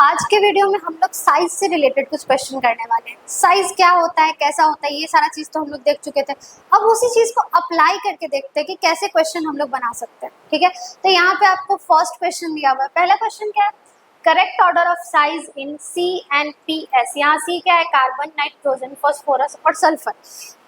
आज के वीडियो में हम लोग साइज से रिलेटेड कुछ क्वेश्चन करने वाले हैं। साइज क्या होता है, कैसा होता है, ये सारा चीज तो हम लोग देख चुके थे। अब उसी चीज को अप्लाई करके देखते हैं कि कैसे क्वेश्चन हम लोग बना सकते हैं। ठीक है, तो यहाँ पे आपको फर्स्ट क्वेश्चन दिया हुआ है। पहला क्वेश्चन क्या है? Correct order of size in CNPS। यहाँ C क्या है? कार्बन, नाइट्रोजन, फास्फोरस और सल्फर।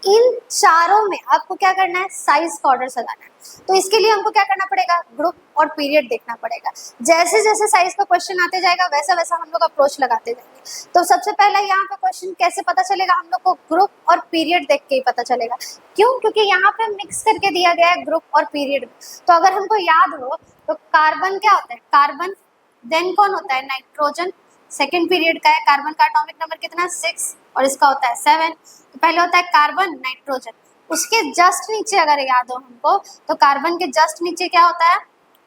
इन चारों में आपको क्या करना है? साइज का ऑर्डर सजाना है। तो इसके लिए हमको क्या करना पड़ेगा? ग्रुप और पीरियड देखना पड़ेगा। जैसे जैसे साइज का क्वेश्चन आते जाएगा वैसा वैसा हम लोग अप्रोच लगाते जाएंगे। तो सबसे पहला यहाँ पे क्वेश्चन कैसे पता चलेगा? हम लोग को ग्रुप और पीरियड देख के ही पता चलेगा। क्यों? क्योंकि यहाँ पे मिक्स करके दिया गया है ग्रुप और पीरियड में। तो अगर हमको याद हो तो कार्बन क्या होता है? कार्बन। देन कौन होता है? नाइट्रोजन। सेकेंड पीरियड का है। कार्बन का एटॉमिक नंबर कितना? 6 और इसका होता है 7। तो पहले होता है कार्बन, नाइट्रोजन। उसके जस्ट नीचे अगर याद हो हमको तो कार्बन के जस्ट नीचे क्या होता है?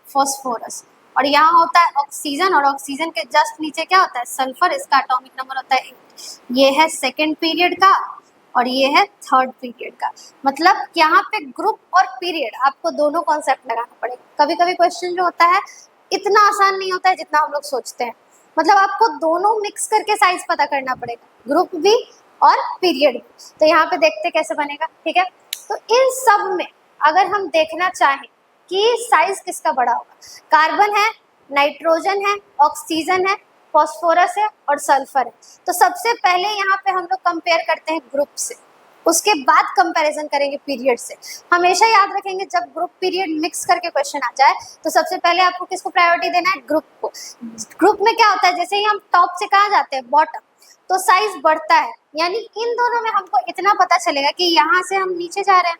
फास्फोरस। और यहाँ होता है ऑक्सीजन, और ऑक्सीजन के जस्ट नीचे क्या होता है? सल्फर। इसका एटॉमिक नंबर होता है 8। ये है सेकेंड पीरियड का और ये है थर्ड पीरियड का। मतलब यहाँ पे ग्रुप और पीरियड आपको दोनों कॉन्सेप्ट लगाना पड़ेगा। कभी कभी क्वेश्चन जो होता है इतना आसान नहीं होता है जितना हम लोग सोचते हैं। मतलब आपको दोनों मिक्स करके साइज पता करना पड़ेगा, ग्रुप भी और पीरियड भी। तो यहाँ पे देखते कैसे बनेगा। ठीक है, तो इन सब में अगर हम देखना चाहें कि साइज किसका बड़ा होगा, कार्बन है, नाइट्रोजन है, ऑक्सीजन है, फास्फोरस है और सल्फर है। तो सबसे पहले यहाँ पे हम लोग कंपेयर करते हैं ग्रुप से, उसके बाद कंपैरिजन करेंगे पीरियड से। हमेशा याद रखेंगे जब ग्रुप पीरियड मिक्स करके क्वेश्चन आ जाए तो सबसे पहले आपको किसको प्रायोरिटी देना है? ग्रुप को। ग्रुप में क्या होता है? जैसे ही हम टॉप से कहाँ जाते हैं? बॉटम, तो साइज बढ़ता है। यानी इन दोनों में हमको इतना पता चलेगा कि यहाँ से हम नीचे जा रहे हैं।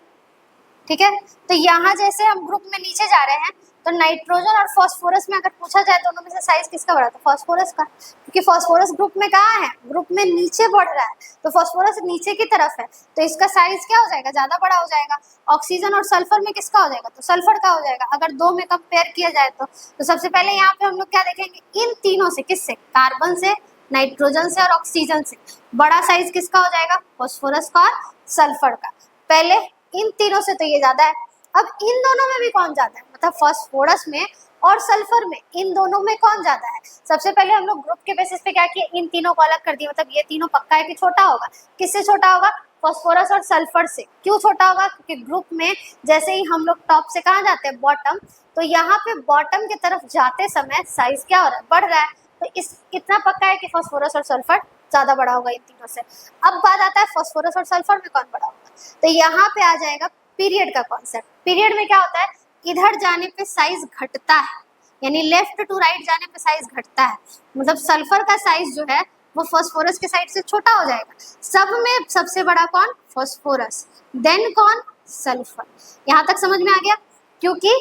ठीक है, तो यहाँ जैसे हम ग्रुप में नीचे जा रहे हैं तो नाइट्रोजन और फास्फोरस में अगर पूछा जाए दोनों में से साइज किसका बड़ा, तो फास्फोरस का। क्योंकि फास्फोरस ग्रुप में कहाँ है? ग्रुप में नीचे बढ़ रहा है, तो फास्फोरस नीचे की तरफ है, तो इसका साइज क्या हो जाएगा? ज्यादा बड़ा हो जाएगा। ऑक्सीजन और सल्फर में किसका हो जाएगा? तो सल्फर का हो जाएगा। अगर दो में कंपेयर किया जाए तो सबसे पहले यहाँ पे हम लोग क्या देखेंगे? इन तीनों से, किससे? कार्बन से, नाइट्रोजन से और ऑक्सीजन से बड़ा साइज किसका हो जाएगा? फास्फोरस का और सल्फर का। पहले इन तीनों से तो ये ज्यादा है। अब इन दोनों में भी कौन ज्यादा है? मतलब फास्फोरस में और सल्फर में, इन दोनों में कौन ज्यादा है? सबसे पहले हम लोग ग्रुप के बेसिस पे क्या किए? इन तीनों को अलग कर दिया। मतलब ये तीनों पक्का है कि छोटा होगा। किससे छोटा होगा? फास्फोरस और सल्फर से। क्यों छोटा होगा? क्योंकि ग्रुप में जैसे ही हम लोग टॉप से कहाँ जाते हैं? बॉटम। तो यहाँ पे बॉटम की तरफ जाते समय साइज क्या हो रहा है? बढ़ रहा है। तो इस इतना पक्का है कि फास्फोरस और सल्फर ज्यादा बड़ा होगा इन तीनों से। अब बात आता है फास्फोरस और सल्फर में कौन बड़ा होगा। तो यहाँ पे आ जाएगा पीरियड का कॉन्सेप्ट। पीरियड में क्या होता है? इधर जाने पे साइज घटता है, यानी लेफ्ट टू राइट जाने पे साइज घटता है। मतलब सल्फर का साइज जो है वो फास्फोरस के साइड से छोटा हो जाएगा। सब में सबसे बड़ा कौन? फास्फोरस। देन कौन? सल्फर। यहाँ तक समझ में आ गया? क्योंकि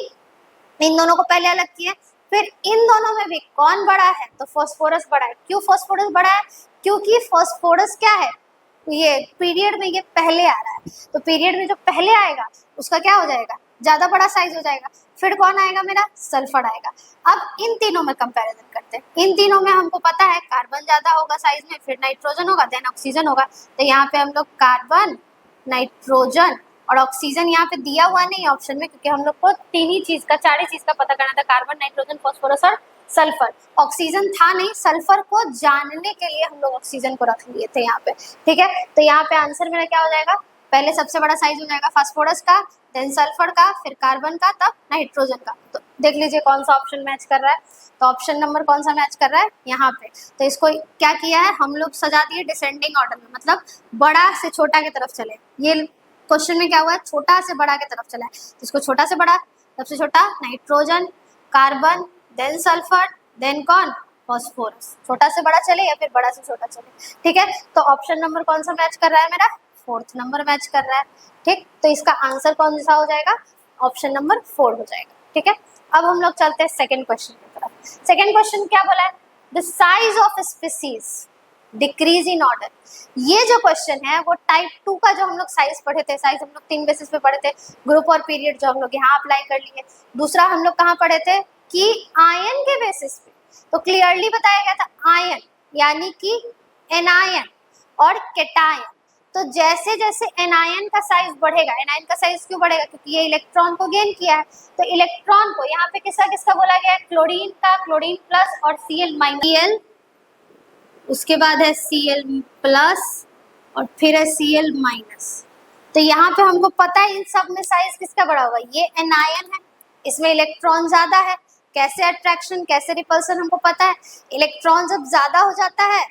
इन दोनों को पहले अलग किया, फिर इन दोनों में भी कौन बड़ा है? तो फास्फोरस बड़ा है। क्यों फास्फोरस बड़ा है? क्योंकि फास्फोरस क्या है? ये पीरियड में ये पहले आ रहा है, तो पीरियड में जो पहले आएगा उसका क्या हो जाएगा? ज्यादा बड़ा साइज हो जाएगा। फिर कौन आएगा? मेरा सल्फर आएगा। अब इन तीनों में कंपैरिजन करते हैं। इन तीनों में हमको पता है कार्बन ज्यादा होगा साइज में, फिर नाइट्रोजन होगा, देन ऑक्सीजन होगा। तो यहाँ पे हम लोग कार्बन, नाइट्रोजन और ऑक्सीजन यहाँ पे दिया हुआ नहीं ऑप्शन में, क्योंकि हम लोग को तीन ही चीज का, चार ही चीज का पता करना था, कार्बन, नाइट्रोजन, फास्फोरस और सल्फर। ऑक्सीजन था नहीं, सल्फर को जानने के लिए हम लोग ऑक्सीजन को रख लिए थे यहाँ पे। ठीक है, तो यहाँ पे आंसर मेरा क्या हो जाएगा? पहले सबसे बड़ा साइज हो जाएगा फास्फोरस का, देन सल्फर का, फिर कार्बन का, तब नाइट्रोजन का। तो देख लीजिए कौन सा ऑप्शन मैच कर रहा है। तो ऑप्शन नंबर कौन सा मैच कर रहा है? यहाँ पे। तो इसको क्या किया है हम लोग? सजा दिए डिसेंडिंग ऑर्डर में, मतलब बड़ा से छोटा की तरफ चले। ये क्वेश्चन में क्या हुआ है? छोटा से बड़ा की तरफ चला है, तो इसको छोटा से बड़ा। सबसे छोटा nitrogen, carbon, then sulphur, then कौन? फास्फोरस। छोटा से बड़ा चले या फिर बड़ा से छोटा चले। ठीक है, तो ऑप्शन नंबर कौन सा मैच कर रहा है? मेरा फोर्थ नंबर मैच कर रहा है। ठीक, तो इसका आंसर कौन सा हो जाएगा? ऑप्शन नंबर 4 हो जाएगा। ठीक है, अब हम लोग चलते हैं सेकेंड क्वेश्चन की तरफ। सेकेंड क्वेश्चन क्या बोला है? The size of species decrease in order. ये जो क्वेश्चन है वो टाइप 2 का जो हम लोग साइज पढ़े थे, साइज हम लोग 3 बेसिस पे पढ़े थे, ग्रुप और पीरियड, जो हम लोग यहाँ अप्लाई कर लिए। दूसरा हम लोग कहाँ पढ़े थे? कि आयन के बेसिस पे। तो क्लियरली बताया गया था आयन यानी कि एनायन और केटायन। तो जैसे जैसे एनायन का साइज बढ़ेगा, एनायन का साइज क्यों बढ़ेगा? क्योंकि ये इलेक्ट्रॉन को गेन किया है। तो इलेक्ट्रॉन को यहाँ पे किसका किसका बोला गया है? क्लोरीन का, क्लोरीन प्लस और Cl माइनस, उसके बाद है Cl प्लस और फिर है Cl माइनस। तो यहाँ पे हमको पता है इन सब में साइज किसका बड़ा होगा, ये एनायन है, इसमें इलेक्ट्रॉन ज्यादा है। कैसे अट्रैक्शन कैसे रिपल्सन हमको पता है। इलेक्ट्रॉन जब ज्यादा हो जाता है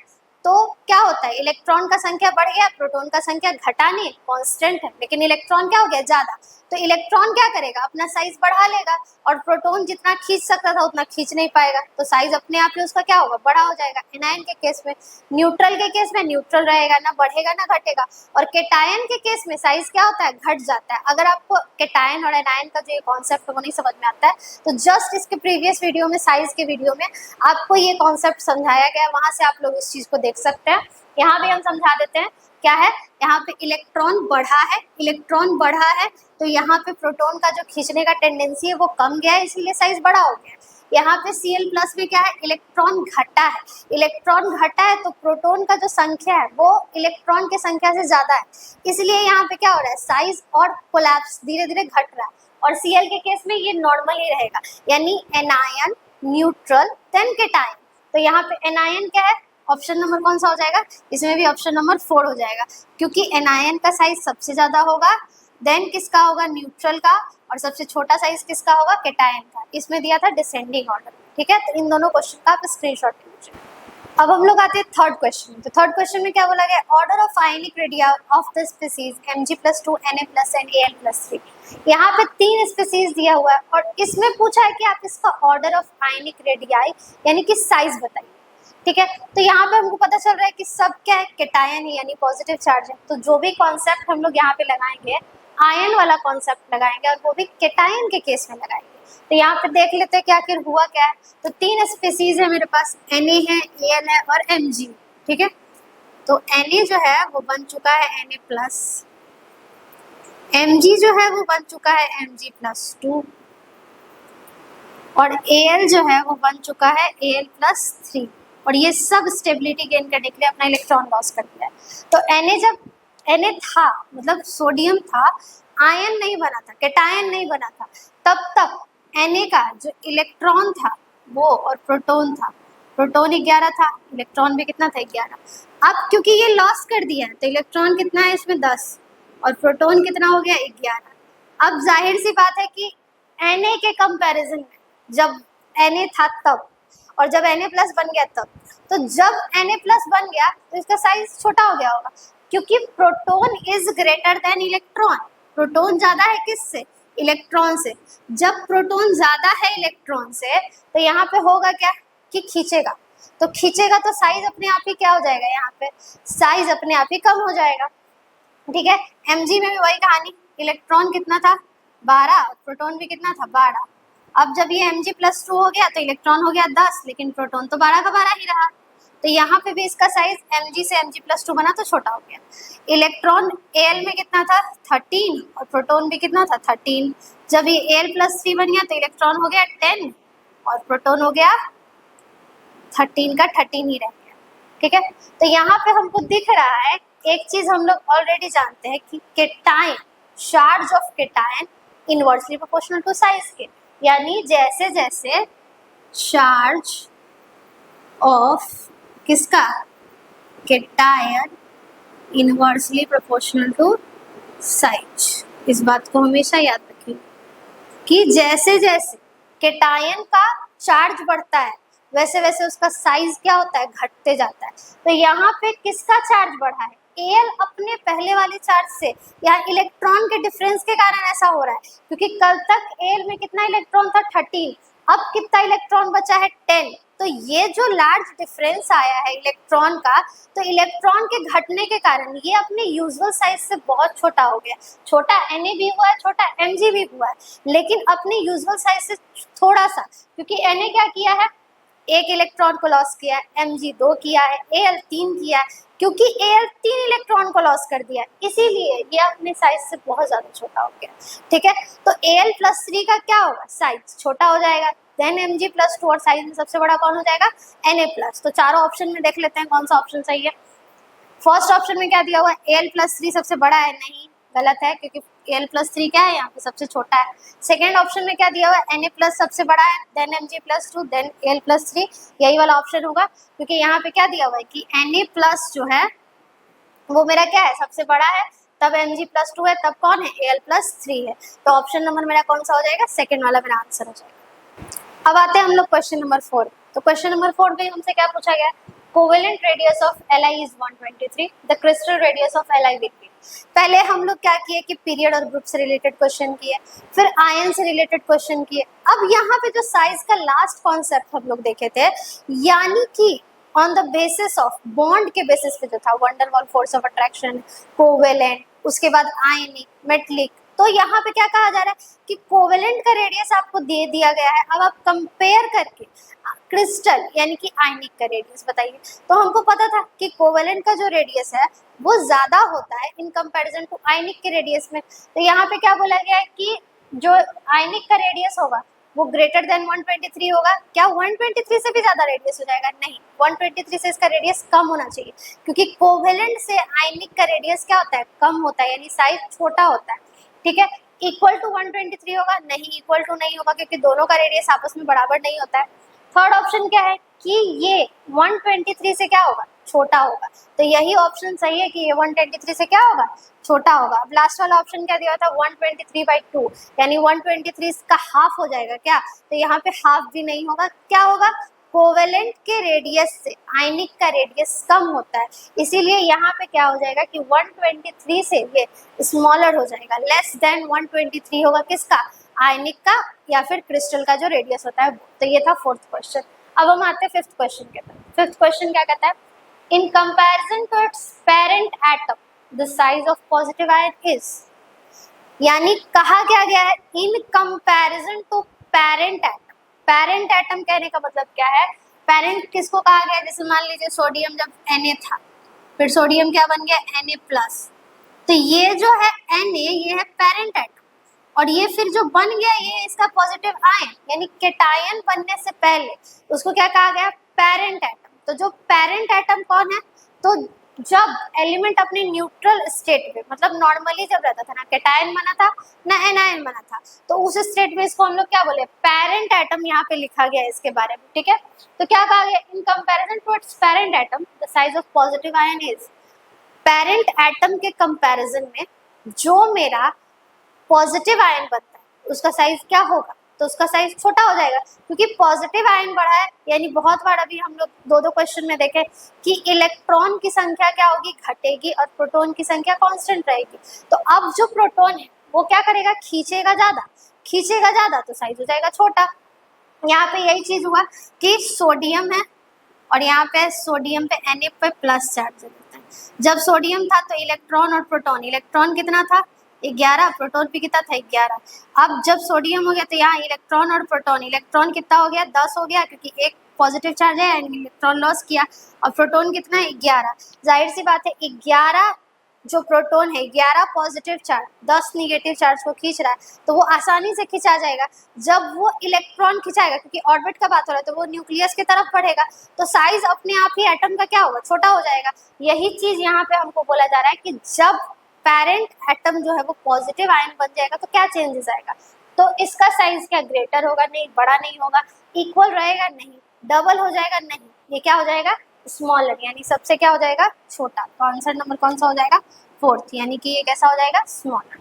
तो क्या होता है, इलेक्ट्रॉन का संख्या बढ़ गया, प्रोटॉन का संख्या घटा नहीं, कांस्टेंट है, लेकिन इलेक्ट्रॉन क्या हो गया ज्यादा। तो इलेक्ट्रॉन क्या करेगा, अपना साइज बढ़ा लेगा, और प्रोटॉन जितना खींच सकता था उतना खींच नहीं पाएगा, तो साइज अपने आप ही उसका क्या होगा, बड़ा हो जाएगा। एनायन के केस में, न्यूट्रल के केस में न्यूट्रल रहेगा, ना बढ़ेगा ना घटेगा। और केटायन के केस में साइज क्या होता है, घट जाता है। अगर आपको केटायन और एनायन का जो ये कॉन्सेप्ट है वो नहीं समझ में आता है तो जस्ट इसके प्रीवियस वीडियो में, साइज के वीडियो में आपको ये कॉन्सेप्ट समझाया गया है, वहां से आप लोग इस चीज को देख सकते हैं। यहाँ भी हम समझा देते हैं क्या है, यहाँ पे इलेक्ट्रॉन बढ़ा है, इलेक्ट्रॉन बढ़ा है तो यहाँ पे प्रोटॉन का जो खींचने का टेंडेंसी है वो कम गया है, इसीलिए साइज बड़ा हो गया। यहाँ पे Cl प्लस में क्या है, इलेक्ट्रॉन घटा है, इलेक्ट्रॉन घटा है तो प्रोटॉन का जो संख्या है वो इलेक्ट्रॉन की संख्या से ज्यादा है, इसलिए यहाँ पे क्या हो रहा है, साइज और कोलैप्स धीरे धीरे घट रहा है। और Cl के केस में ये नॉर्मल ही रहेगा, यानी एनायन, न्यूट्रल, देन केटायन। तो यहाँ पे एनायन क्या है, ऑप्शन नंबर कौन सा हो जाएगा, इसमें भी ऑप्शन नंबर 4 हो जाएगा, क्योंकि एनायन का साइज सबसे ज्यादा होगा, देन किसका होगा, न्यूट्रल का, और सबसे छोटा साइज किसका होगा, केटायन का। इसमें दिया था डिसेंडिंग ऑर्डर, ठीक है। तो इन दोनों क्वेश्चन का आप स्क्रीनशॉट लीजिए। अब हम लोग आते हैं थर्ड क्वेश्चन। तो थर्ड क्वेश्चन में क्या बोला गया, order of ionic radio of the species Mg+2 Na+ and Al+3। यहाँ पे 3 स्पीसीज दिया हुआ है और इसमें पूछा है कि आप इसका ऑर्डर ऑफ आयनिक रेडियाई यानी कि साइज बताइए, ठीक है। तो यहाँ पे हमको पता चल रहा है कि सब क्या है, केटायन है, यानी पॉजिटिव चार्ज है। तो जो भी कॉन्सेप्ट हम लोग यहाँ पे लगाएंगे, आयन वाला कॉन्सेप्ट लगाएंगे, और वो भी केटायन के केस में लगाएंगे। तो यहाँ पे देख लेते हैं कि आखिर हुआ क्या है। तो 3 स्पीसीज है मेरे पास, Na है, Al है और Mg, ठीक है। तो Na जो है वो बन चुका है Na+, Mg जो है वो बन चुका है Mg+2, और Al जो है वो बन चुका है Al+3, और ये सब स्टेबिलिटी गेन करने के लिए अपना इलेक्ट्रॉन लॉस कर दिया है। तो Na जब Na था, मतलब सोडियम था, आयन नहीं बना था, केटायन नहीं बना था, तब तक Na का जो इलेक्ट्रॉन था वो, और प्रोटॉन था, प्रोटॉन 11 था, इलेक्ट्रॉन भी कितना था, 11। अब क्योंकि ये लॉस कर दिया है तो इलेक्ट्रॉन कितना है इसमें, 10, और प्रोटॉन कितना हो गया, 11। अब जाहिर सी बात है कि Na के कंपैरिजन में जब Na था तब, और जब Na+ बन गया तब, तो जब Na+ बन गया तो इसका साइज छोटा हो गया होगा, क्योंकि proton is greater than electron. Proton ज्यादा है किससे, इलेक्ट्रॉन से। जब प्रोटॉन ज्यादा है इलेक्ट्रॉन से तो यहाँ पे होगा क्या कि खींचेगा, तो खींचेगा तो साइज अपने आप ही क्या हो जाएगा, यहाँ पे साइज अपने आप ही कम हो जाएगा, ठीक है। Mg में भी वही कहानी, इलेक्ट्रॉन कितना था, 12, और प्रोटॉन भी कितना था, 12। अब जब ये Mg+2 हो गया तो इलेक्ट्रॉन हो गया 10, लेकिन प्रोटॉन तो 12 का 12 ही रहा। तो यहाँ पे भी इसका साइज Mg से Mg+2 बना तो छोटा हो गया। इलेक्ट्रॉन Al में कितना था, 13, और प्रोटॉन भी कितना था, 13। जब ये Al+3 बन गया तो इलेक्ट्रॉन हो गया 10, और प्रोटॉन हो गया 13 का 13 ही रह गया, ठीक है। तो यहाँ पे हमको दिख रहा है, एक चीज हम लोग ऑलरेडी जानते हैं कि cation, charge of cation inversely proportional to size के, यानी जैसे जैसे चार्ज ऑफ किसका, cation inversely proportional to size. इस बात को हमेशा याद रखिए कि जैसे जैसे केटायन का चार्ज बढ़ता है वैसे वैसे उसका साइज क्या होता है, घटते जाता है। तो यहाँ पे किसका चार्ज बढ़ा है, Al अपने पहले वाले चार्ज से, या इलेक्ट्रॉन के डिफरेंस के कारण ऐसा हो रहा है, क्योंकि कल तक Al में कितना इलेक्ट्रॉन था, 13, अब कितना इलेक्ट्रॉन बचा है, 10। तो ये जो लार्ज डिफरेंस आया है इलेक्ट्रॉन का, तो इलेक्ट्रॉन के घटने के कारण ये अपने यूजुअल साइज से बहुत छोटा हो गया। छोटा Na भी हुआ है, छोटा Mg भी हुआ है, लेकिन अपने यूजुअल साइज से थोड़ा सा, क्योंकि Na क्या किया है, 1 इलेक्ट्रॉन को लॉस किया है, Mg 2 किया है, Al 3 किया है, क्योंकि Al 3 इलेक्ट्रॉन को लॉस कर दिया, इसीलिए ये अपने साइज से बहुत ज्यादा छोटा हो गया, ठीक है। तो Al+3 का क्या होगा, साइज छोटा हो जाएगा, देन Mg+2, और साइज में सबसे बड़ा कौन हो जाएगा, Na+। तो चारों ऑप्शन में देख लेते हैं कौन सा ऑप्शन सही है। फर्स्ट ऑप्शन में क्या दिया हुआ है, Al+3 सबसे बड़ा है, नहीं, गलत है, क्योंकि Al+3 क्या है यहाँ पे सबसे छोटा है। सेकेंड ऑप्शन में क्या दिया हुआ है Na+ सबसे बड़ा है, देन Mg+2, देन Al+3, यही वाला ऑप्शन होगा क्योंकि यहाँ पे क्या दिया हुआ है कि Na+ जो है वो मेरा क्या है सबसे बड़ा है, तब Mg+2 है, तब कौन है Al+3 है। तो ऑप्शन नंबर मेरा कौन सा हो जाएगा, सेकेंड वाला मेरा आंसर हो जाएगा। अब आते हैं हम लोग क्वेश्चन नंबर 4। तो क्वेश्चन नंबर 4 में हमसे क्या पूछा गया, covalent radius of Li is 123, the crystal radius of Li will be. पहले हम लोग क्या किए कि पीरियड और ग्रुप से रिलेटेड क्वेश्चन किए, फिर आयन से रिलेटेड क्वेश्चन किए। अब यहाँ पे जो साइज का लास्ट कॉन्सेप्ट हम लोग देखे थे, यानी कि on the basis of bond के बेसिस पे जो था, van der Waals force of attraction, covalent, उसके बाद आयनिक, मेटलिक। तो यहाँ पे क्या कहा जा रहा है कि कोवेलेंट का रेडियस आपको दे दिया गया है, अब आप कंपेयर करके क्रिस्टल यानी कि आयनिक का रेडियस बताइए। तो हमको पता था कि कोवेलेंट का जो रेडियस है वो ज्यादा होता है इन कंपैरिजन टू आयनिक के रेडियस में। तो यहाँ पे क्या बोला गया है कि जो आयनिक का रेडियस होगा वो ग्रेटर देन 123 होगा। क्या 123 से भी ज्यादा रेडियस हो जाएगा? नहीं, 123 से इसका रेडियस कम होना चाहिए, क्योंकि कोवेलेंट से आयनिक का रेडियस क्या होता है, कम होता है, यानी साइज छोटा होता है। ठीक है, इक्वल टू 123 होगा? नहीं, इक्वल टू नहीं होगा, क्योंकि दोनों का रेडियस आपस में बराबर नहीं होता है। थर्ड ऑप्शन क्या है कि ये 123 से क्या होगा, छोटा होगा। तो यही ऑप्शन सही है कि ये 123 से क्या होगा, छोटा होगा। अब लास्ट वाला ऑप्शन क्या दिया था, 123/2, यानी 123 का हाफ हो जाएगा क्या? तो यहाँ पे हाफ भी नहीं होगा, क्या होगा, कोवेलेंट के रेडियस से आयनिक का रेडियस कम होता है, इसीलिए यहाँ पे क्या हो जाएगा कि 123 से ये स्मॉलर हो जाएगा, लेस देन 123 होगा किसका, आयनिक का या फिर क्रिस्टल का जो रेडियस होता है। तो ये था फोर्थ क्वेश्चन। अब हम आते हैं फिफ्थ क्वेश्चन के तरफ। फिफ्थ क्वेश्चन क्या कहता है, in comparison to its parent atom the size of positive ion is, यानी कहा क्या गया है, in comparison to parent atom. Parent atom कहने का मतलब क्या है, पेरेंट किसको कहा गया, जैसे मान लीजिए सोडियम जब Na था, फिर सोडियम क्या बन गया, Na+, तो ये जो है Na ये है पेरेंट एटम, और ये फिर जो बन गया ये इसका पॉजिटिव आयन, यानी केटायन बनने से पहले उसको क्या कहा गया, पेरेंट एटम। तो जो पेरेंट एटम कौन है, तो जब एलिमेंट अपने न्यूट्रल स्टेट में, मतलब नॉर्मली जब रहता था, ना केटायन बना था ना एनायन बना था, तो उस स्टेट में इसको हम लोग क्या बोले, पेरेंट एटम यहाँ पे लिखा गया है इसके बारे में। ठीक है, तो क्या कहा गया, in comparison to its parent atom the size of positive ion is, parent atom के कंपैरिजन में जो मेरा पॉजिटिव आयन बनता है उसका साइज क्या होगा, तो उसका साइज छोटा हो जाएगा, क्योंकि पॉजिटिव आयन बढ़ा है। यानी बहुत बार अभी हम लोग दो क्वेश्चन में देखे कि इलेक्ट्रॉन की संख्या क्या होगी, घटेगी, और प्रोटॉन की संख्या कांस्टेंट रहेगी। तो अब जो प्रोटॉन है वो क्या करेगा, खींचेगा ज्यादा, तो साइज हो जाएगा छोटा। यहाँ पे यही चीज हुआ कि सोडियम है और यहाँ पे सोडियम पे Na पे प्लस चार्ज देता है। जब सोडियम था तो इलेक्ट्रॉन और प्रोटॉन, इलेक्ट्रॉन कितना था 11, प्रोटॉन भी कितना था 11। अब जब सोडियम हो गया तो यहाँ इलेक्ट्रॉन और प्रोटॉन, इलेक्ट्रॉन कितना हो गया 10 हो गया, क्योंकि एक पॉजिटिव चार्ज है एंड इलेक्ट्रॉन लॉस किया, और प्रोटॉन कितना है 11। जाहिर सी बात है 11 जो प्रोटॉन है, 11 पॉजिटिव चार्ज 10 निगेटिव चार्ज को खींच रहा है, तो वो आसानी से खिंचा जाएगा। जब वो इलेक्ट्रॉन खिंचाएगा, क्योंकि ऑर्बिट का बात हो रहा है, तो वो न्यूक्लियस की तरफ बढ़ेगा, तो साइज अपने आप ही एटम का क्या होगा, छोटा हो जाएगा। यही चीज यहाँ पे हमको बोला जा रहा है कि जब पेरेंट एटम जो है वो पॉजिटिव आयन बन जाएगा तो क्या चेंजेस आएगा, तो इसका साइज क्या ग्रेटर होगा, नहीं, बड़ा नहीं होगा, इक्वल रहेगा, नहीं, डबल हो जाएगा, नहीं, ये क्या हो जाएगा, स्मॉलर, यानी सबसे क्या हो जाएगा, छोटा। तो आंसर नंबर कौन सा हो जाएगा, फोर्थ, यानी कि ये कैसा हो जाएगा, स्मॉलर।